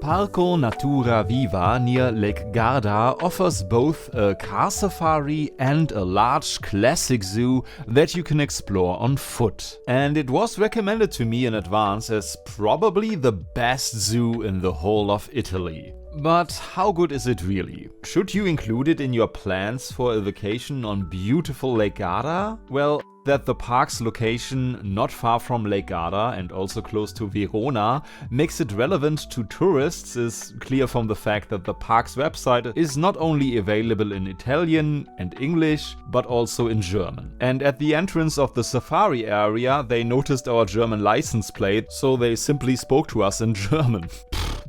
Parco Natura Viva near Lake Garda offers both a car safari and a large classic zoo that you can explore on foot. And it was recommended to me in advance as probably the best zoo in the whole of Italy. But how good is it really? Should you include it in your plans for a vacation on beautiful Lake Garda? Well, that the park's location not far from Lake Garda and also close to Verona makes it relevant to tourists is clear from the fact that the park's website is not only available in Italian and English, but also in German. And at the entrance of the safari area, they noticed our German license plate, so they simply spoke to us in German.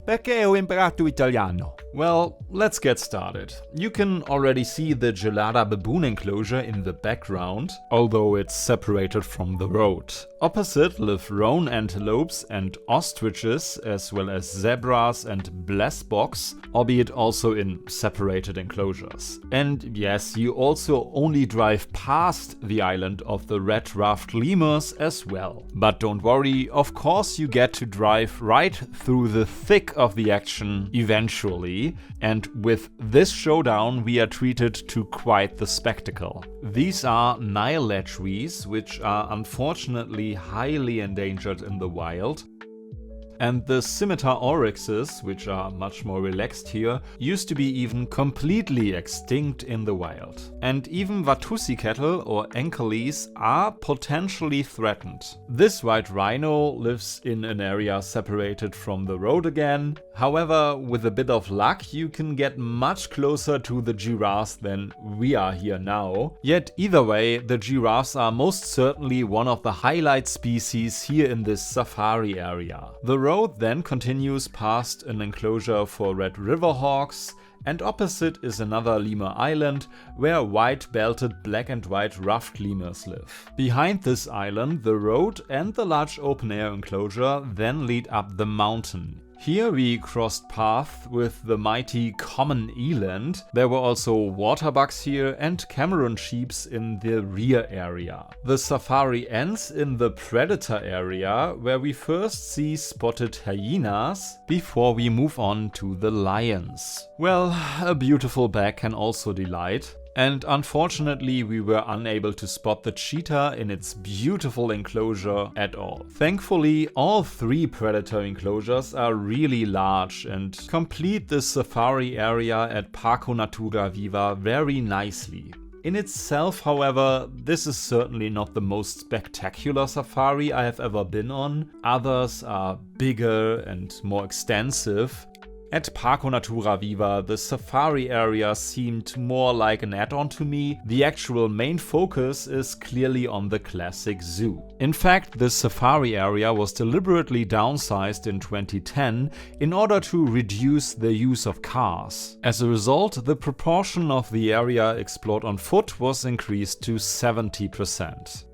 Perché ho imparato italiano? Well, let's get started. You can already see the Gelada baboon enclosure in the background, although it's separated from the road. Opposite live roan antelopes and ostriches, as well as zebras and blesboks, albeit also in separated enclosures. And yes, you also only drive past the island of the red-ruffed lemurs as well. But don't worry, of course you get to drive right through the thick of the action eventually, and with this showdown we are treated to quite the spectacle. These are Nile letchwees, which are unfortunately highly endangered in the wild. And the scimitar oryxes, which are much more relaxed here, used to be even completely extinct in the wild. And even Watusi cattle or ankeles are potentially threatened. This white rhino lives in an area separated from the road again. However, with a bit of luck, you can get much closer to the giraffes than we are here now. Yet either way, the giraffes are most certainly one of the highlight species here in this safari area. The road then continues past an enclosure for red river hawks, and opposite is another lemur island where white-belted black and white ruffed lemurs live. Behind this island, the road and the large open-air enclosure then lead up the mountain. Here we crossed paths with the mighty common eland. There were also water bucks here and Cameroon sheeps in the rear area. The safari ends in the predator area, where we first see spotted hyenas before we move on to the lions. Well, a beautiful bag can also delight. And unfortunately we were unable to spot the cheetah in its beautiful enclosure at all. Thankfully, all three predator enclosures are really large and complete the safari area at Parco Natura Viva very nicely. In itself, however, this is certainly not the most spectacular safari I have ever been on. Others are bigger and more extensive. At Parco Natura Viva, the safari area seemed more like an add-on to me. The actual main focus is clearly on the classic zoo. In fact, the safari area was deliberately downsized in 2010 in order to reduce the use of cars. As a result, the proportion of the area explored on foot was increased to 70%.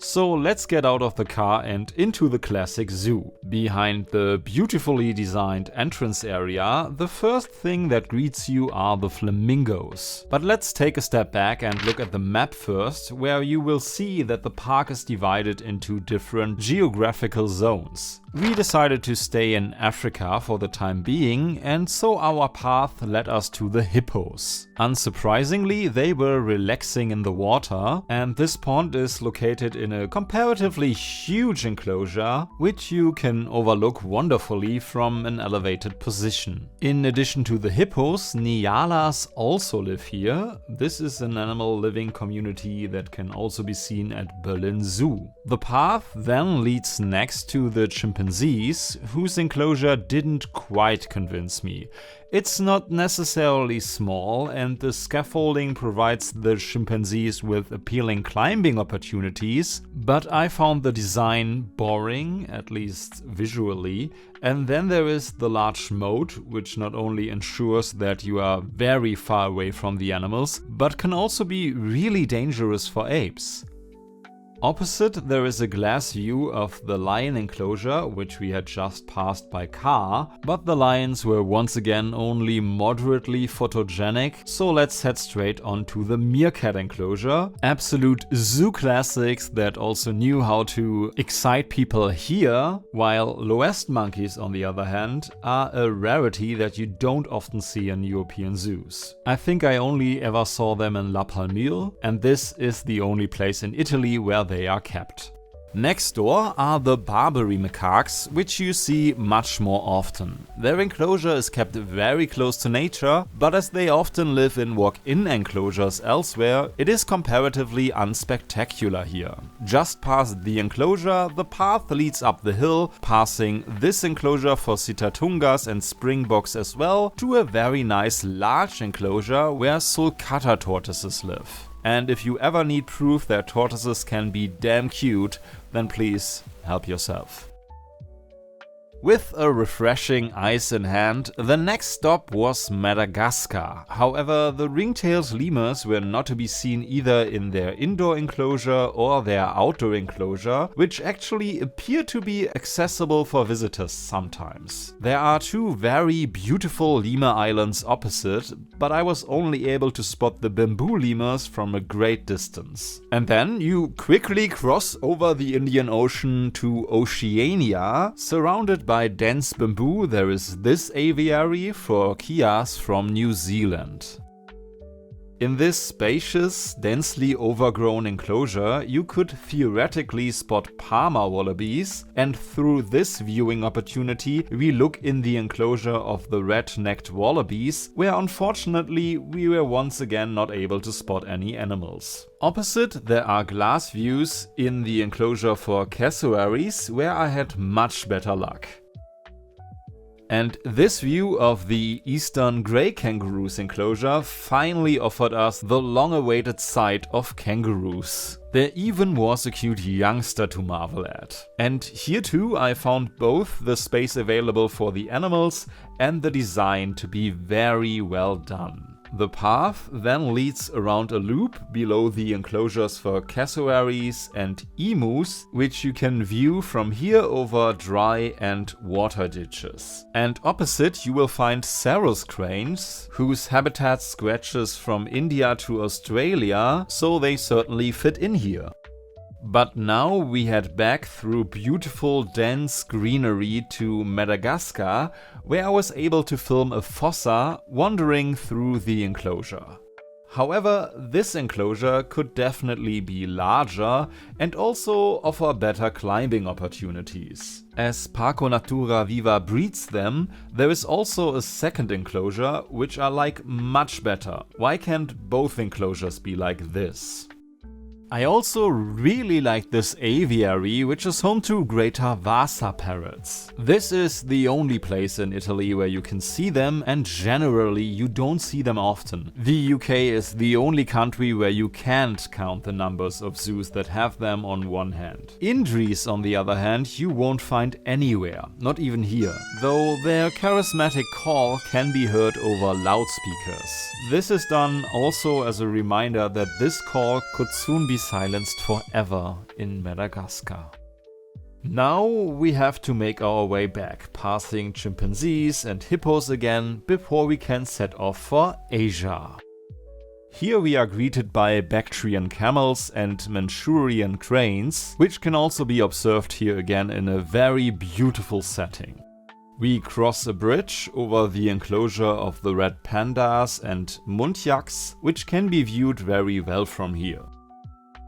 So let's get out of the car and into the classic zoo. Behind the beautifully designed entrance area, the first thing that greets you are the flamingos. But let's take a step back and look at the map first, where you will see that the park is divided into different geographical zones. We decided to stay in Africa for the time being, and so our path led us to the hippos. Unsurprisingly, they were relaxing in the water, and this pond is located in a comparatively huge enclosure, which you can overlook wonderfully from an elevated position. In addition to the hippos, nyalas also live here. This is an animal living community that can also be seen at Berlin Zoo. The path then leads next to the chimpanzees, whose enclosure didn't quite convince me. It's not necessarily small, and the scaffolding provides the chimpanzees with appealing climbing opportunities, but I found the design boring, at least visually. And then there is the large moat, which not only ensures that you are very far away from the animals, but can also be really dangerous for apes. Opposite, there is a glass view of the lion enclosure, which we had just passed by car, but the lions were once again only moderately photogenic, so let's head straight on to the meerkat enclosure. Absolute zoo classics that also knew how to excite people here, while Loest monkeys, on the other hand, are a rarity that you don't often see in European zoos. I think I only ever saw them in La Palmyre, and this is the only place in Italy where they are kept. Next door are the Barbary macaques, which you see much more often. Their enclosure is kept very close to nature, but as they often live in walk-in enclosures elsewhere, it is comparatively unspectacular here. Just past the enclosure, the path leads up the hill, passing this enclosure for sitatungas and springboks as well, to a very nice large enclosure where sulcata tortoises live. And if you ever need proof that tortoises can be damn cute, then please help yourself. With a refreshing ice in hand, the next stop was Madagascar. However, the ring-tailed lemurs were not to be seen either in their indoor enclosure or their outdoor enclosure, which actually appear to be accessible for visitors sometimes. There are two very beautiful lemur islands opposite, but I was only able to spot the bamboo lemurs from a great distance. And then you quickly cross over the Indian Ocean to Oceania. Surrounded by dense bamboo, there is this aviary for kias from New Zealand. In this spacious, densely overgrown enclosure, you could theoretically spot Parma wallabies, and through this viewing opportunity we look in the enclosure of the red-necked wallabies, where unfortunately we were once again not able to spot any animals. Opposite, there are glass views in the enclosure for cassowaries, where I had much better luck. And this view of the eastern grey kangaroos enclosure finally offered us the long-awaited sight of kangaroos. There even was a cute youngster to marvel at. And here too I found both the space available for the animals and the design to be very well done. The path then leads around a loop below the enclosures for cassowaries and emus, which you can view from here over dry and water ditches. And opposite you will find Saros cranes, whose habitat stretches from India to Australia, so they certainly fit in here. But now we head back through beautiful dense greenery to Madagascar, where I was able to film a fossa wandering through the enclosure. However, this enclosure could definitely be larger and also offer better climbing opportunities. As Parco Natura Viva breeds them, there is also a second enclosure which I like much better. Why can't both enclosures be like this? I also really like this aviary, which is home to greater Vasa parrots. This is the only place in Italy where you can see them, and generally you don't see them often. The UK is the only country where you can't count the numbers of zoos that have them on one hand. In Greece, on the other hand, you won't find anywhere, not even here, though their charismatic call can be heard over loudspeakers. This is done also as a reminder that this call could soon be silenced forever in Madagascar. Now we have to make our way back, passing chimpanzees and hippos again before we can set off for Asia. Here we are greeted by Bactrian camels and Manchurian cranes, which can also be observed here again in a very beautiful setting. We cross a bridge over the enclosure of the red pandas and muntjacs, which can be viewed very well from here.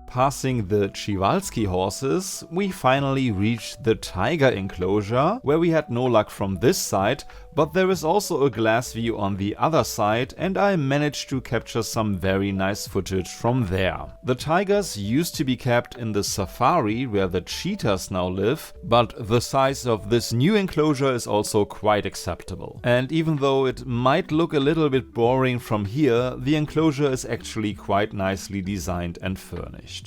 Passing the Przewalski horses, we finally reach the tiger enclosure, where we had no luck from this side, but there is also a glass view on the other side, and I managed to capture some very nice footage from there. The tigers used to be kept in the safari where the cheetahs now live, but the size of this new enclosure is also quite acceptable. And even though it might look a little bit boring from here, the enclosure is actually quite nicely designed and furnished.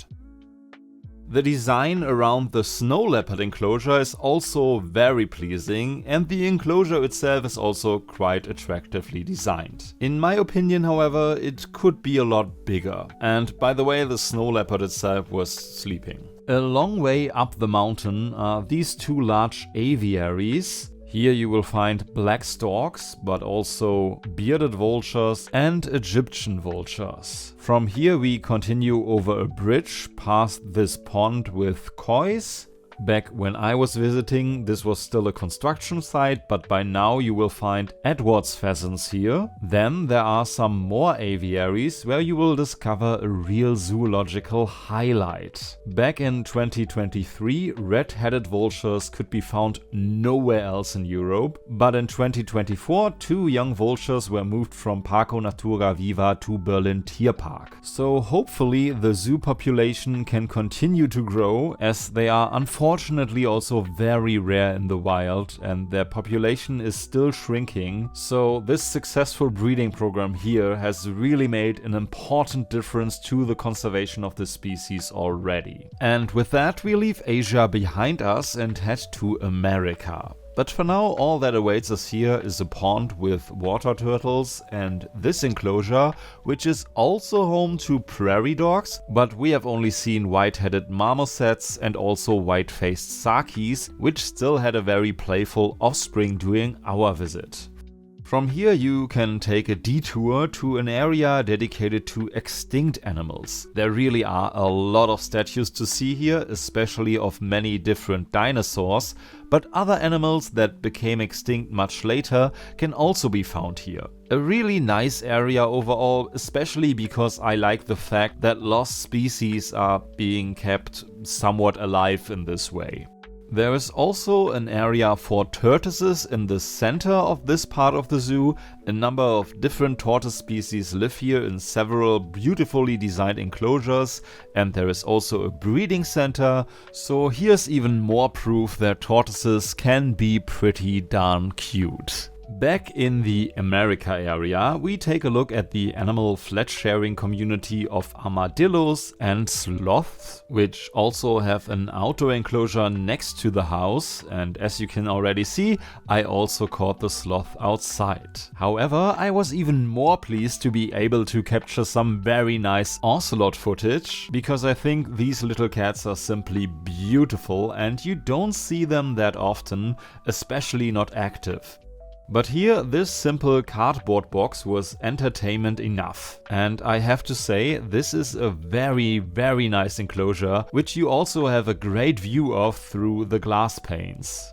The design around the snow leopard enclosure is also very pleasing, and the enclosure itself is also quite attractively designed. In my opinion, however, it could be a lot bigger. And by the way, the snow leopard itself was sleeping. A long way up the mountain are these two large aviaries. Here you will find black storks, but also bearded vultures and Egyptian vultures. From here we continue over a bridge past this pond with kois. Back when I was visiting, this was still a construction site, but by now you will find Edwards pheasants here. Then there are some more aviaries where you will discover a real zoological highlight. Back in 2023, red-headed vultures could be found nowhere else in Europe, but in 2024, two young vultures were moved from Parco Natura Viva to Berlin Tierpark. So hopefully the zoo population can continue to grow, as they are unfortunately also very rare in the wild and their population is still shrinking, so this successful breeding program here has really made an important difference to the conservation of the species already. And with that we leave Asia behind us and head to America. But for now, all that awaits us here is a pond with water turtles and this enclosure, which is also home to prairie dogs, but we have only seen white-headed marmosets and also white-faced sakis, which still had a very playful offspring during our visit. From here you can take a detour to an area dedicated to extinct animals. There really are a lot of statues to see here, especially of many different dinosaurs, but other animals that became extinct much later can also be found here. A really nice area overall, especially because I like the fact that lost species are being kept somewhat alive in this way. There is also an area for tortoises in the center of this part of the zoo. A number of different tortoise species live here in several beautifully designed enclosures, and there is also a breeding center, so here's even more proof that tortoises can be pretty darn cute. Back in the America area, we take a look at the animal fledge-sharing community of armadillos and sloths, which also have an outdoor enclosure next to the house, and as you can already see, I also caught the sloth outside. However, I was even more pleased to be able to capture some very nice ocelot footage, because I think these little cats are simply beautiful and you don't see them that often, especially not active. But here, this simple cardboard box was entertainment enough. And I have to say, this is a very, very nice enclosure, which you also have a great view of through the glass panes.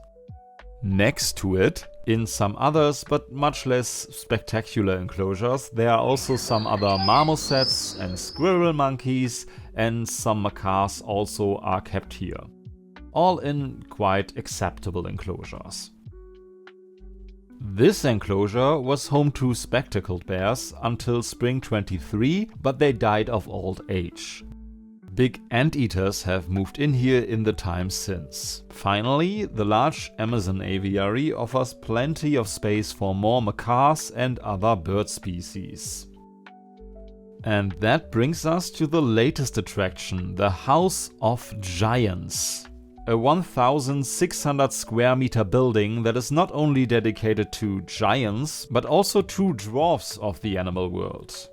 Next to it, in some others but much less spectacular enclosures, there are also some other marmosets and squirrel monkeys, and some macaques also are kept here. All in quite acceptable enclosures. This enclosure was home to spectacled bears until spring 23, but they died of old age. Big anteaters have moved in here in the time since. Finally, the large Amazon aviary offers plenty of space for more macaques and other bird species. And that brings us to the latest attraction, the House of Giants. A 1,600 square meter building that is not only dedicated to giants, but also to dwarfs of the animal world.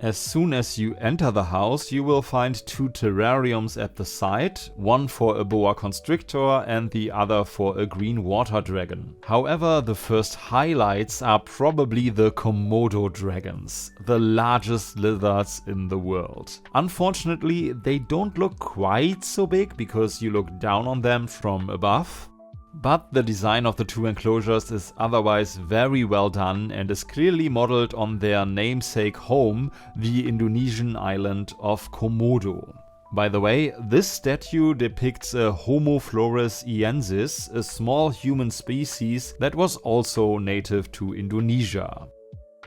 As soon as you enter the house, you will find two terrariums at the side, one for a boa constrictor and the other for a green water dragon. However, the first highlights are probably the Komodo dragons, the largest lizards in the world. Unfortunately, they don't look quite so big because you look down on them from above. But the design of the two enclosures is otherwise very well done and is clearly modeled on their namesake home, the Indonesian island of Komodo. By the way, this statue depicts a Homo floresiensis, a small human species that was also native to Indonesia.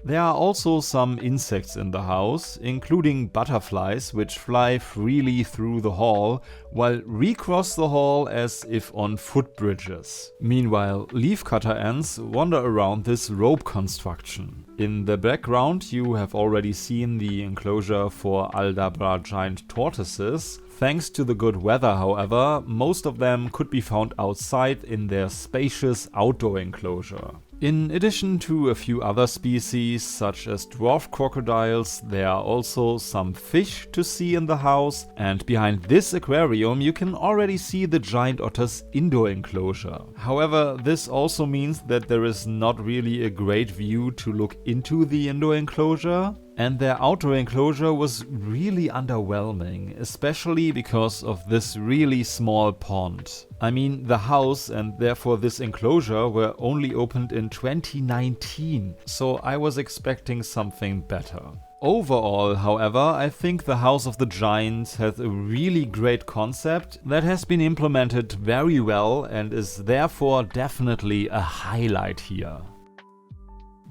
There are also some insects in the house, including butterflies which fly freely through the hall, while recross the hall as if on footbridges. Meanwhile, leafcutter ants wander around this rope construction. In the background you have already seen the enclosure for Aldabra giant tortoises. Thanks to the good weather, however, most of them could be found outside in their spacious outdoor enclosure. In addition to a few other species, such as dwarf crocodiles, there are also some fish to see in the house, and behind this aquarium you can already see the giant otter's indoor enclosure. However, this also means that there is not really a great view to look into the indoor enclosure, and their outdoor enclosure was really underwhelming, especially because of this really small pond. I mean, the house and therefore this enclosure were only opened in 2019, so I was expecting something better. Overall, however, I think the House of the Giants has a really great concept that has been implemented very well and is therefore definitely a highlight here.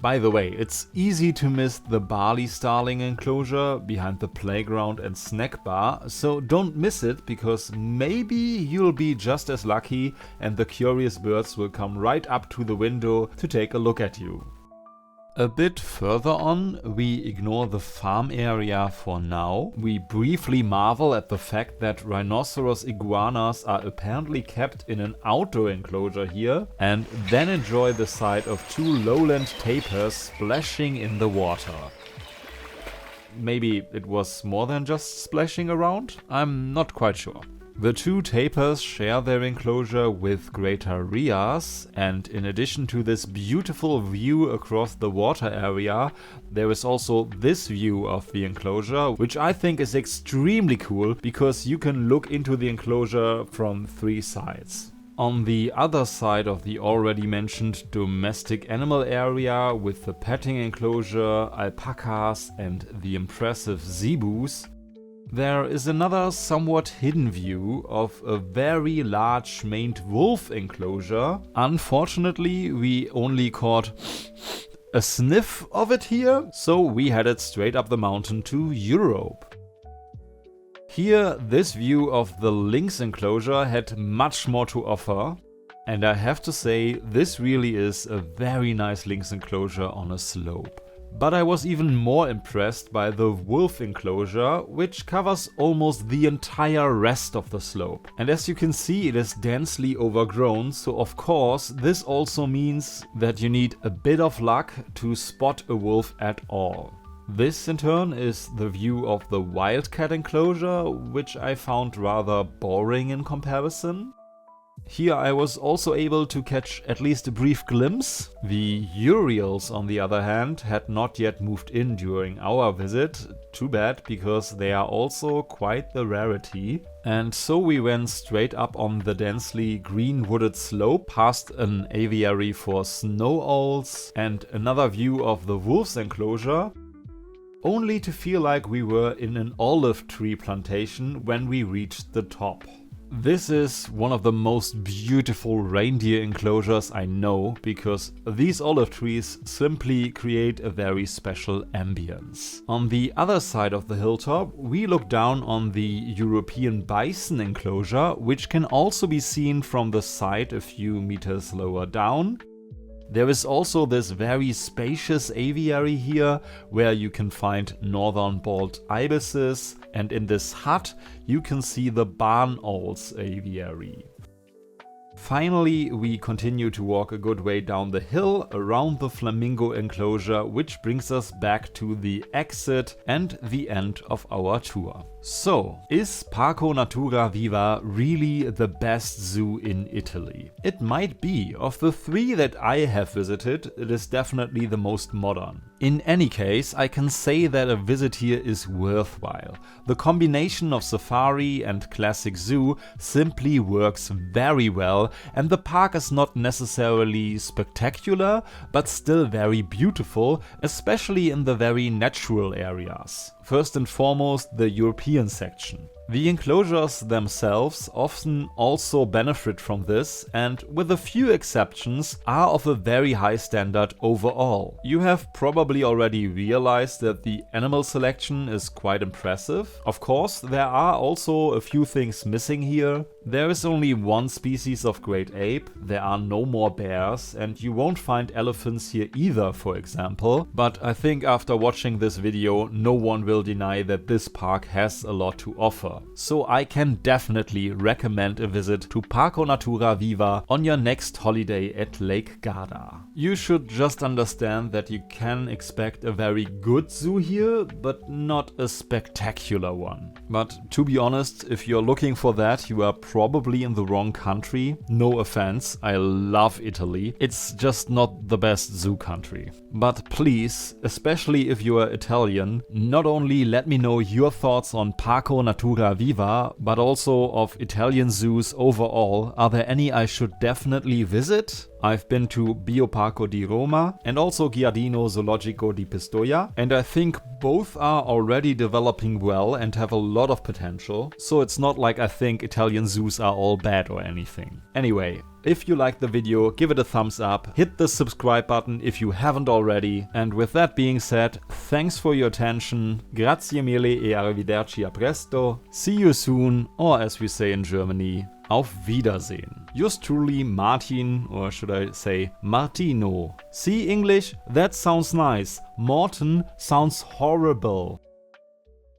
By the way, it's easy to miss the Bali starling enclosure behind the playground and snack bar, so don't miss it, because maybe you'll be just as lucky and the curious birds will come right up to the window to take a look at you. A bit further on, we ignore the farm area for now. We briefly marvel at the fact that rhinoceros iguanas are apparently kept in an outdoor enclosure here, and then enjoy the sight of two lowland tapirs splashing in the water. Maybe it was more than just splashing around? I'm not quite sure. The two tapirs share their enclosure with greater rheas, and in addition to this beautiful view across the water area, there is also this view of the enclosure, which I think is extremely cool because you can look into the enclosure from 3 sides. On the other side of the already mentioned domestic animal area with the petting enclosure, alpacas and the impressive zebus, there is another somewhat hidden view of a very large maned wolf enclosure. Unfortunately, we only caught a sniff of it here, so we headed straight up the mountain to Europe. Here, this view of the lynx enclosure had much more to offer, and I have to say, this really is a very nice lynx enclosure on a slope. But I was even more impressed by the wolf enclosure, which covers almost the entire rest of the slope. And as you can see, it is densely overgrown, so of course this also means that you need a bit of luck to spot a wolf at all. This in turn is the view of the wildcat enclosure, which I found rather boring in comparison. Here I was also able to catch at least a brief glimpse. The urials, on the other hand, had not yet moved in during our visit. Too bad, because they are also quite the rarity. And so we went straight up on the densely green wooded slope, past an aviary for snow owls and another view of the wolf's enclosure, only to feel like we were in an olive tree plantation when we reached the top. This is one of the most beautiful reindeer enclosures I know, because these olive trees simply create a very special ambience. On the other side of the hilltop, we look down on the European bison enclosure, which can also be seen from the side a few meters lower down. There is also this very spacious aviary here, where you can find northern bald ibises, and in this hut you can see the barn owl's aviary. Finally, we continue to walk a good way down the hill around the flamingo enclosure, which brings us back to the exit and the end of our tour. So, is Parco Natura Viva really the best zoo in Italy? It might be. Of the 3 that I have visited, it is definitely the most modern. In any case, I can say that a visit here is worthwhile. The combination of safari and classic zoo simply works very well, and the park is not necessarily spectacular, but still very beautiful, especially in the very natural areas. First and foremost, the European section. The enclosures themselves often also benefit from this, and with a few exceptions are of a very high standard overall. You have probably already realized that the animal selection is quite impressive. Of course, there are also a few things missing here. There is only 1 species of great ape, there are no more bears, and you won't find elephants here either, for example. But I think after watching this video, no one will deny that this park has a lot to offer. ever. So I can definitely recommend a visit to Parco Natura Viva on your next holiday at Lake Garda. You should just understand that you can expect a very good zoo here, but not a spectacular one. But to be honest, if you're looking for that, you are probably in the wrong country. No offense, I love Italy. It's just not the best zoo country. But please, especially if you are Italian, not only let me know your thoughts on Parco Natura Viva, but also of Italian zoos overall. Are there any I should definitely visit? I've been to Bioparco di Roma and also Giardino Zoologico di Pistoia, and I think both are already developing well and have a lot of potential, so it's not like I think Italian zoos are all bad or anything. Anyway, if you liked the video, give it a thumbs up, hit the subscribe button if you haven't already, and with that being said, thanks for your attention, grazie mille e arrivederci a presto, see you soon, or as we say in Germany, auf Wiedersehen. Yours truly, Martin, or should I say Martino. See English? That sounds nice. Morten sounds horrible.